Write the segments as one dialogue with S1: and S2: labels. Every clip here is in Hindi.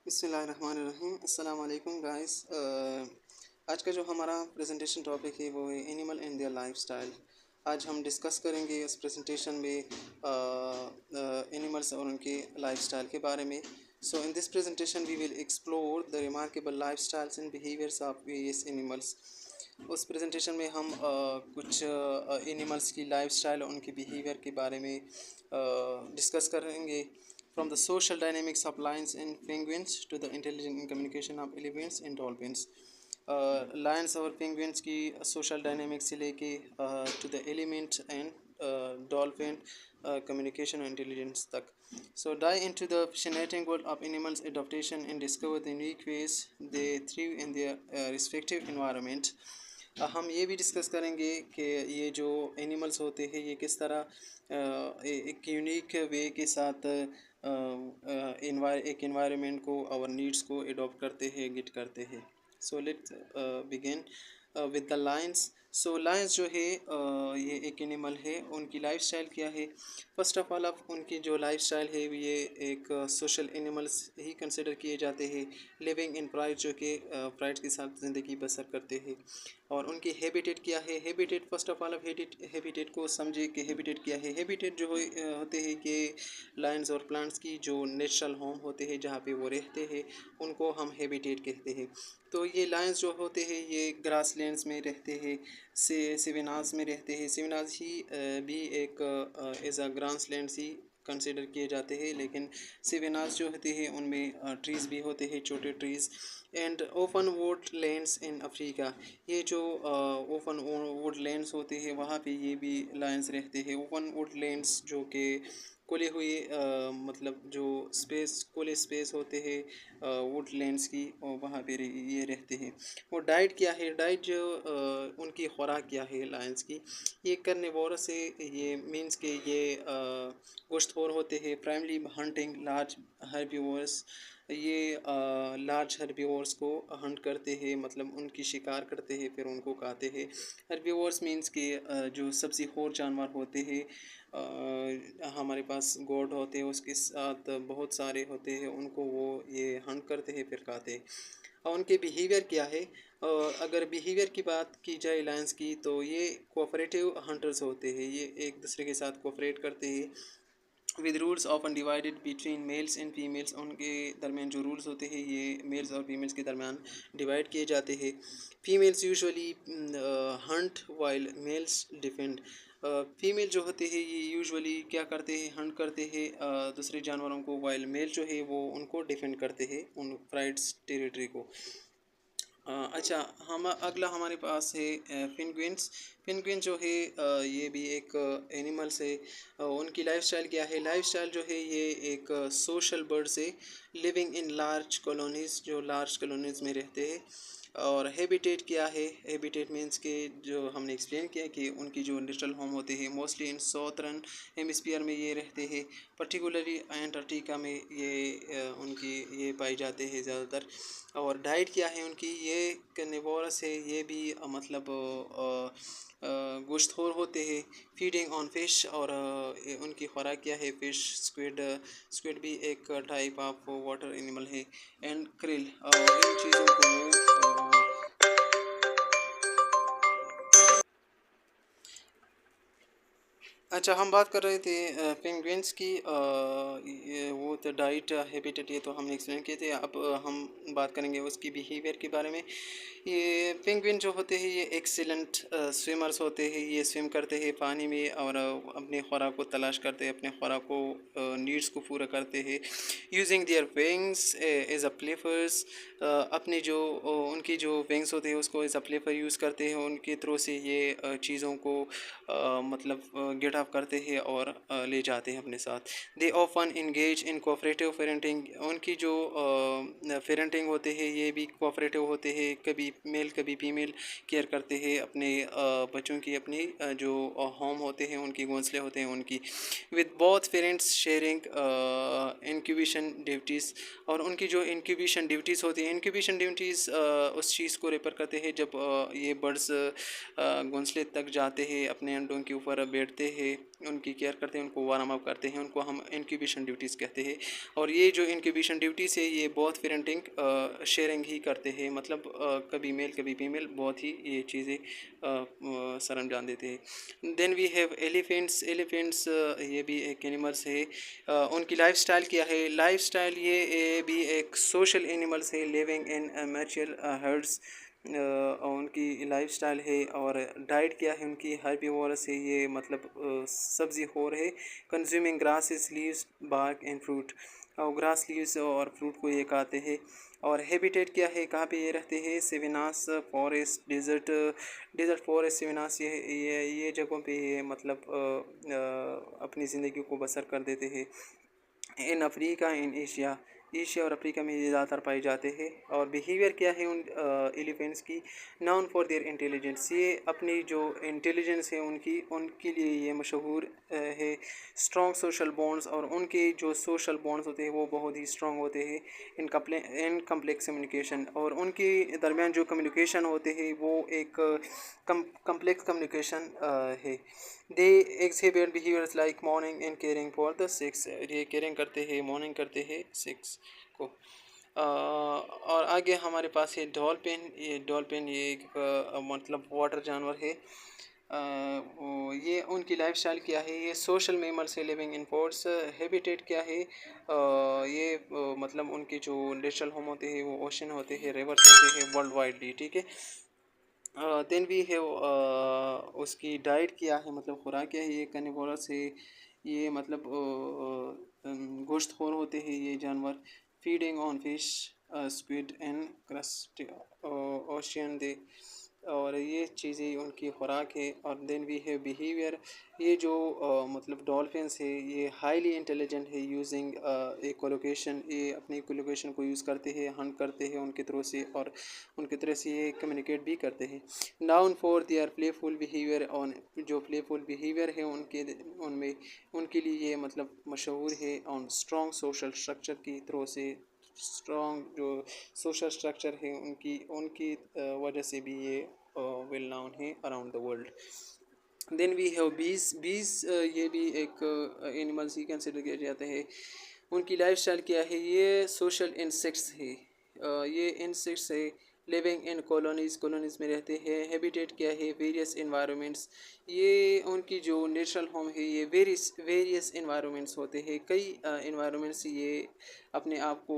S1: बिस्मिल्लाहिर्रहमानिर्रहीम अस्सलाम वालेकुम गाइस। आज का जो हमारा प्रेजेंटेशन टॉपिक है वो है एनिमल एंड देयर लाइफस्टाइल। आज हम डिस्कस करेंगे इस प्रेजेंटेशन में एनिमल्स और उनके लाइफस्टाइल के बारे में। So in this presentation we will explore the remarkable lifestyles and behaviours of various animals. उस प्रेजेंटेशन में हम कुछ एनिमल्स की लाइफस्टाइल और उनके बिहेवियर के बारे में डिस्कस करेंगे। From the social dynamics of lions and penguins to the intelligent communication of elephants and dolphins. Lions और penguins की social dynamics से लेके to the element and dolphin communication and intelligence तक. So dive into the fascinating world of animals adaptation and discover the unique ways they thrive in their respective environment. हम ये भी डिस्कस करेंगे कि ये जो एनिमल्स होते हैं ये किस तरह एक यूनिक वे के साथ एक एनवायरनमेंट को और नीड्स को एडॉप्ट करते हैं, गेट करते हैं। So let's begin with the Lions. So Lions जो है ये एक एनिमल है। उनकी लाइफस्टाइल क्या है? फर्स्ट ऑफ ऑल अब उनकी जो लाइफस्टाइल है ये एक सोशल एनिमल्स ही कंसिडर किए जाते हैं। लिविंग इन प्राइड, जो कि प्राइड के साथ ज़िंदगी बसर करते हैं। और उनकी हैबिटेट क्या है? हैबिटेट फर्स्ट ऑफ ऑल अब हैबिटेट को समझे कि हैबिटेट क्या है। हैबिटेट जो होते हैं कि लायंस और प्लांट्स की जो नेचुरल होम होते हैं जहाँ पे वो रहते हैं उनको हम हैबिटेट कहते हैं। तो ये लायंस जो होते हैं ये ग्रास लैंड्स में रहते हैं, सेवेनास में रहते हैं। सेवेनास ही भी एक एज अ ग्रास लैंड्स ही कंसिडर किए जाते हैं, लेकिन सेवेनास जो होते हैं उनमें ट्रीज़ भी होते हैं, छोटे trees. And open would lands in Africa, ये जो ओपन वुड लैंड्स होते हैं वहाँ पे ये भी लायंस रहते हैं। ओपन वुड लैंड्स जो कि खुले हुए मतलब जो खुले स्पेस होते हैं वुड लैंड्स की, और वहाँ पे ये रहते हैं। वो डाइट क्या है? डाइट जो उनकी खुराक क्या है लायंस की? ये कार्निवोरस है। ये मींस के ये गोश्तखोर होते हैं। प्राइमरी हंटिंग लार्ज हर्बीवोरस, ये लार्ज हर्बीवोर्स को हंट करते हैं, मतलब उनकी शिकार करते हैं फिर उनको खाते हैं। हर्बीवोर्स मींस के जो सब्ज़ीखोर जानवर होते हैं। हमारे पास गोट होते हैं, उसके साथ बहुत सारे होते हैं, उनको वो ये हंट करते हैं फिर खाते हैं। और उनके बिहेवियर क्या है? अगर बिहेवियर की बात की जाए लायंस की तो ये कोऑपरेटिव हंटर्स होते हैं। ये एक दूसरे के साथ कोऑपरेट करते हैं with rules often divided between mails and females. उनके दरमियान जो रूल्स होते हैं ये मेल्स और फीमेल्स के दरमियान डिवाइड किए जाते हैं। Females usually hunt while males defend. Female जो होते हैं ये यूजुअली क्या करते हैं? हंट करते हैं दूसरे जानवरों को, वाइल मेल जो है वो उनको डिफेंड करते हैं उन प्राइड्स टेरिटरी को। अच्छा, हम अगला हमारे पास है पेंगुइन्स। पेंगुइन जो है ये भी एक एनिमल्स है। उनकी लाइफस्टाइल क्या है? लाइफस्टाइल जो है ये एक सोशल बर्ड्स है, लिविंग इन लार्ज कॉलोनीज़, जो लार्ज कॉलोनीज़ में रहते हैं। और हैबिटेट क्या है? हैबिटेट मीन्स के जो हमने एक्सप्लेन किया कि उनकी जो नेचुरल होम होते हैं मोस्टली इन साउथर्न हेमिस्फीयर में ये रहते हैं, पर्टिकुलरली एंटार्क्टिका में ये उनकी ये पाए जाते हैं ज़्यादातर। और डाइट क्या है उनकी? ये कार्निवोरस है। ये भी मतलब गोश्तखोर होते हैं, फीडिंग ऑन फिश। और उनकी खुराक क्या है? Fish, squid. स्क्विड भी एक टाइप ऑफ वाटर एनिमल है। एंड क्रिल, इन चीज़ों को अच्छा, हम बात कर रहे थे पेंगुइन्स की। वो तो डाइट हैबिटेट ये तो हमने एक्सप्लेन किए थे। अब हम बात करेंगे उसकी बिहेवियर के बारे में। ये पेंगुइन जो होते हैं ये एक्सीलेंट स्विमर्स होते हैं। ये स्विम करते हैं पानी में और अपने खुराक को तलाश करते हैं, अपने खुराक को नीड्स को पूरा करते हैं using their wings as a flippers. अपने जो उनकी जो विंग्स होते हैं उसको एज अ फ्लिपर यूज़ करते हैं। उनके थ्रू से ये चीज़ों को मतलब गेट अप करते हैं और ले जाते हैं अपने साथ। They often engage in cooperative parenting. उनकी जो पेरेंटिंग होते हैं ये भी कोऑपरेटिव होते हैं, कभी मेल कभी फीमेल केयर करते हैं अपने बच्चों की। अपनी जो होम होते हैं उनकी घोंसले होते हैं उनकी, with both parents sharing incubation duties. और उनकी जो इंक्यूबेशन ड्यूटीज़ होती हैं, इंक्यूबेशन ड्यूटीज़ उस चीज़ को रेफर करते हैं जब ये बर्ड्स घोंसले तक जाते हैं, अपने अंडों के ऊपर बैठते हैं है उनकी केयर करते हैं, उनको वार्म अप करते हैं, उनको हम इंक्यूबेशन ड्यूटीज़ कहते हैं। और ये जो इंक्यूबेशन ड्यूटीज़ है ये बहुत पेरेंटिंग शेयरिंग ही करते हैं, मतलब कभी मेल कभी फीमेल बहुत ही ये चीज़ें सरंजाम देते हैं। Then we have elephants. Elephants ये भी एक एनिमल्स है। उनकी लाइफस्टाइल क्या है? लाइफस्टाइल ये भी एक सोशल एनिमल्स है लिविंग इन मैच्योर हर्ड्स। उनकी लाइफस्टाइल है। और डाइट क्या है उनकी? हर्बीवोरस है ये, मतलब सब्जी खोर है। Consuming grasses, leaves, bark and fruit. और ग्रास, लीव्स और फ्रूट को ये खाते हैं। और हैबिटेट क्या है? कहाँ पे ये रहते हैं? सेवेनास, फॉरेस्ट, डेजर्ट। डेजर्ट, फॉरेस्ट, सेवेनास, ये जगहों पे ये मतलब अपनी ज़िंदगी को बसर कर देते हैं। In Africa, in Asia. Asia और अफ्रीका में ये ज़्यादातर पाए जाते हैं। और बिहेवियर क्या है उन एलिफेंट्स की? Noun for there intelligence. ये अपनी जो इंटेलिजेंस है उनकी, उनके लिए ये मशहूर है। स्ट्रॉन्ग सोशल बॉन्ड्स, और उनके जो सोशल बॉन्ड्स होते हैं वो बहुत ही स्ट्रॉन्ग होते हैं। इन कम्प्लेक्स कम्युनिकेशन, और उनके दरमियान जो कम्युनिकेशन होते हैं वो एक कम्प्लेक्स कम्युनिकेशन है। They exhibit behaviours like morning and caring for the six. ये केयरिंग करते हैं, मॉर्निंग करते हैं सिक्स को। और आगे हमारे पास है डॉल्फिन। ये डॉल्फिन ये एक मतलब वाटर जानवर है। ये उनकी लाइफस्टाइल क्या है? ये सोशल मेमल से लिविंग इन पोर्ट्स। हैबिटेट क्या है? ये मतलब उनके जो नेचुरल होम होते हैं वो ओशन होते हैं, रिवर्स होते हैं वर्ल्ड वाइडली, ठीक है। देन वी हैव उसकी डाइट क्या है, मतलब खुराक क्या है? ये कार्निवोरस है। ये मतलब गोश्तखोर होते हैं ये जानवर। Feeding on fish, squid and crustaceans they. और ये चीज़ें उनकी खुराक है। और देन वी हैव बिहेवियर। ये जो मतलब डॉल्फिन्स है ये हाईली इंटेलिजेंट है, यूजिंग इकोलोकेशन। ये अपनी इकोलोकेशन को यूज़ करते हैं, हंट करते हैं उनके थ्रू से, और उनकी तरह से ये कम्युनिकेट भी करते हैं। Known for their playful behaviour. On जो प्लेफुल बिहेवियर है उनके उनमें उनके लिए ये मतलब मशहूर है। ऑन स्ट्रॉन्ग सोशल स्ट्रक्चर की थ्रू से, स्ट्रॉन्ग जो सोशल स्ट्रक्चर है उनकी उनकी वजह से भी ये वेल नाउन है around the world. Then we have bees. Bees ये भी एक एनिमल्स ही कंसिडर किया जाते हैं। उनकी लाइफस्टाइल क्या है? ये सोशल इंसेक्ट्स है। ये इंसेक्ट्स है, लिविंग इन कॉलोनीज़ में रहते हैं। हैबिटेट क्या है? Various environments. ये उनकी जो नेचुरल होम है ये वेरियस इन्वायरमेंट्स होते हैं। कई इन्वायरमेंट्स ये अपने आप को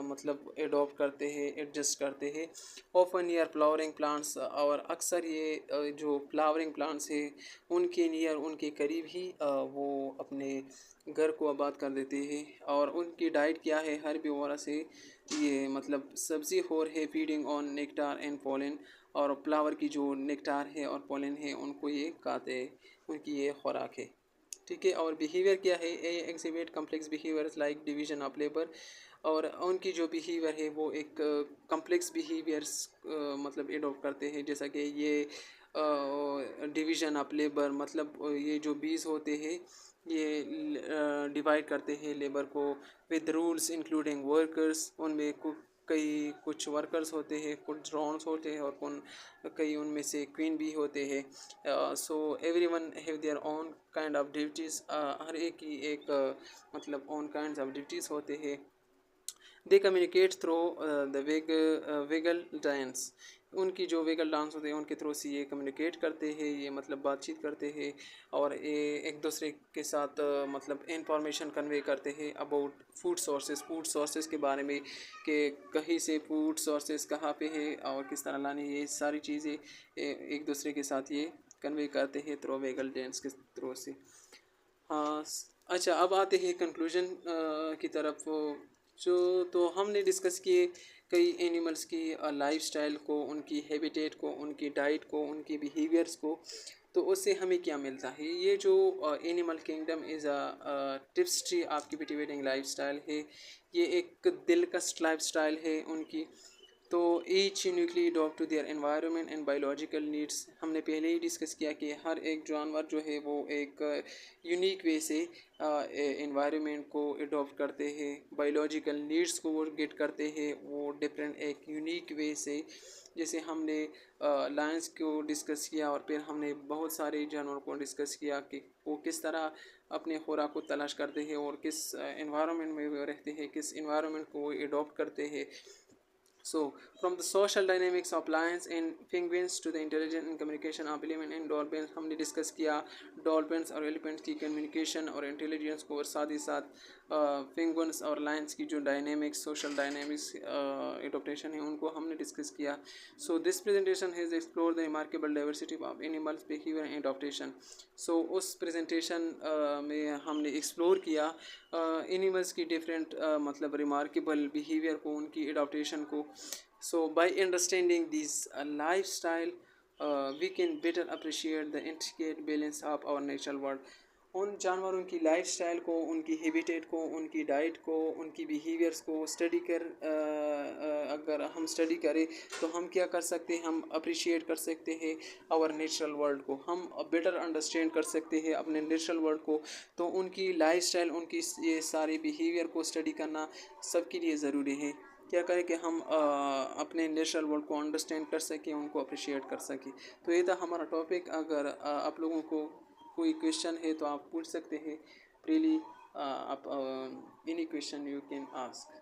S1: मतलब एडॉप्ट करते हैं, एडजस्ट करते हैं। Often near flowering plants. और अक्सर ये जो फ्लावरिंग प्लांट्स है उनके नियर, उनके करीब ही वो अपने घर को आबाद कर देते हैं। और उनकी डाइट क्या है? हर्बीवोरस से ये मतलब सब्जी खोर है। Feeding on nectar and pollen. और फ्लावर की जो नेक्टार है और पोलन है उनको ये खाते हैं, उनकी ये खुराक है, ठीक है। और बिहेवियर क्या है? A exhibit complex behaviours like division of labour. और उनकी जो बिहेवियर है वो एक कम्प्लेक्स बिहेवियर्स मतलब एडॉप्ट करते हैं, जैसा कि ये डिवीजन ऑफ लेबर, मतलब ये जो बीज होते हैं ये डिवाइड करते हैं लेबर को विद रूल्स इंक्लूडिंग वर्कर्स। उनमें कई कुछ वर्कर्स होते हैं, कुछ ड्रोन्स होते हैं, और कई उनमें से क्वीन भी होते हैं। So everyone have their own kind of duties. हर एक की एक मतलब ओन काइंड ऑफ ड्यूटीज़ होते हैं। दे communicate through the vagal dance. उनकी जो वेगल डांस होते हैं उनके थ्रू से ये कम्युनिकेट करते हैं, ये मतलब बातचीत करते हैं। और ये एक दूसरे के साथ मतलब इंफॉर्मेशन कन्वे करते हैं अबाउट फूड सोर्सेज के बारे में, कि कहीं से फूड सोर्सेज कहाँ पे है और किस तरह लाने, ये सारी चीज़ें एक दूसरे के साथ ये कन्वे करते हैं थ्रू वेगल डांस के थ्रू से। हाँ, अच्छा, अब आते हैं कंक्लूजन की तरफ। जो तो हमने डिस्कस किए कई एनिमल्स की लाइफस्टाइल को, उनकी हैबिटेट को, उनकी डाइट को, उनकी बिहेवियर्स को। तो उससे हमें क्या मिलता है? ये जो animal kingdom is a tapestry of captivating lifestyle है। ये एक दिलकश लाइफस्टाइल है उनकी। तो each uniquely adopt to their environment and biological needs. हमने पहले ही डिस्कस किया कि हर एक जानवर जो है वो एक यूनिक वे से एनवायरनमेंट को अडॉप्ट करते हैं, बायोलॉजिकल नीड्स को वो गेट करते हैं वो डिफरेंट एक यूनिक वे से। जैसे हमने लायंस को डिस्कस किया और फिर हमने बहुत सारे जानवरों को डिस्कस किया कि वो किस तरह अपने खुराक को तलाश करते हैं और किस एनवायरनमेंट में वो रहते हैं, किस एनवायरनमेंट को वो अडॉप्ट करते हैं। So, from the social dynamics of lions and penguins to the intelligence and communication of elephant and dolphins, हमने डिस्कस किया डॉल्फिन्स और एलिफेंट्स की कम्युनिकेशन और इंटेलिजेंस को, और साथ ही साथ पेंगुइन्स और लायंस की जो डायनेमिक्स, सोशल डायनेमिक्स एडोप्टेशन है उनको हमने डिस्कस किया। So this presentation has explore the remarkable diversity of animals behaviour and adaptation. So उस प्रेजेंटेशन में हमने एक्सप्लोर किया एनिमल्स की डिफरेंट मतलब रिमार्केबल बिहेवियर को, उनकी एडोप्टेशन को। So by understanding this lifestyle we can better appreciate the intricate balance of our natural world. उन जानवरों की लाइफस्टाइल को, उनकी हैबिटेट को, उनकी डाइट को, उनकी बिहेवियर्स को स्टडी कर अगर हम स्टडी करें तो हम क्या कर सकते हैं, हम अप्रिशिएट कर सकते हैं आवर नेचुरल वर्ल्ड को, हम बेटर अंडरस्टैंड कर सकते हैं अपने नेचुरल वर्ल्ड को। तो उनकी लाइफस्टाइल, उनकी ये सारे बिहेवियर को स्टडी करना सबके लिए ज़रूरी है। क्या करें कि हम अपने नेचुरल वर्ल्ड को अंडरस्टैंड कर सकें, उनको अप्रिशिएट कर सकें। तो ये था हमारा टॉपिक। अगर आप लोगों को कोई क्वेश्चन है तो आप पूछ सकते हैं फ्रीली। आप any question you can ask.